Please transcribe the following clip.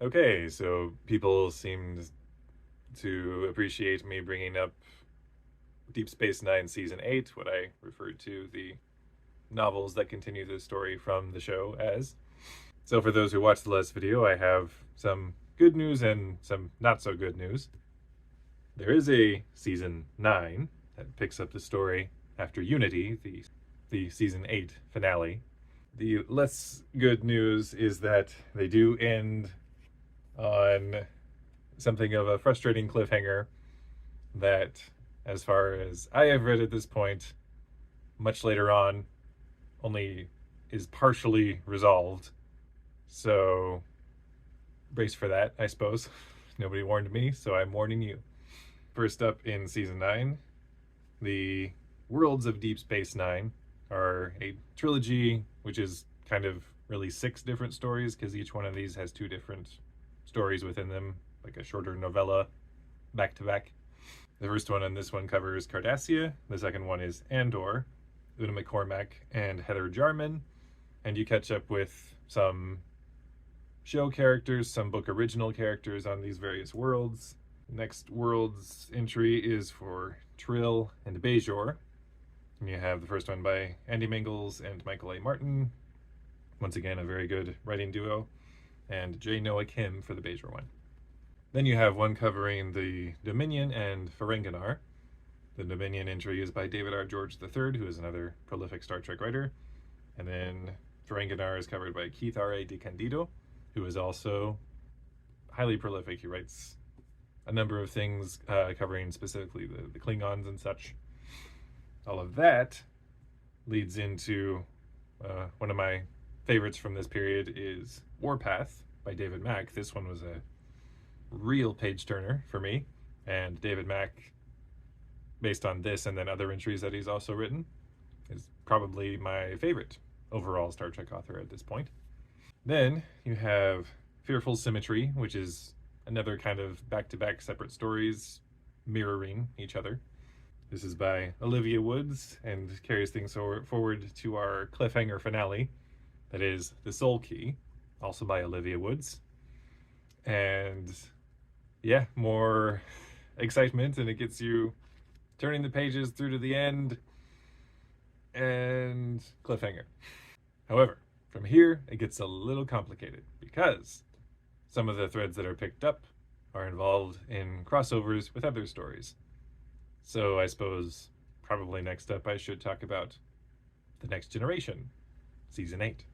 Okay, so people seemed to appreciate me bringing up Deep Space Nine Season 8, what I referred to the novels that continue the story from the show as. So, for those who watched the last video, I have some good news and some not so good news. There is a Season 9 that picks up the story after Unity, the Season 8 finale. The less good news is that they do end on something of a frustrating cliffhanger that, as far as I have read at this point, much later on, only is partially resolved. So, brace for that, I suppose. Nobody warned me, so I'm warning you. First up in Season 9, the Worlds of Deep Space Nine are a trilogy, which is kind of really 6 different stories, because each one of these has 2 different stories within them, like a shorter novella back to back. The first one and this one covers Cardassia. The second one is Andor, Una McCormack, and Heather Jarman. And you catch up with some show characters, some book original characters on these various worlds. Next world's entry is for Trill and Bajor. And you have the first one by Andy Mingles and Michael A. Martin. Once again, a very good writing duo. And J. Noah Kim for the Bajor one. Then you have one covering the Dominion and Ferenginar. The Dominion entry is by David R. George III, who is another prolific Star Trek writer. And then Ferenginar is covered by Keith R.A. DeCandido, who is also highly prolific. He writes a number of things covering specifically the Klingons and such. All of that leads into one of my favorites from this period is Warpath by David Mack. This one was a real page turner for me, and David Mack, based on this and then other entries that he's also written, is probably my favorite overall Star Trek author at this point. Then you have Fearful Symmetry, which is another kind of back-to-back separate stories mirroring each other. This is by Olivia Woods and carries things forward to our cliffhanger finale, that is The Soul Key, also by Olivia Woods. And yeah, more excitement, and it gets you turning the pages through to the end, and cliffhanger. However, from here, it gets a little complicated, because some of the threads that are picked up are involved in crossovers with other stories. So I suppose probably next up I should talk about The Next Generation, Season 8.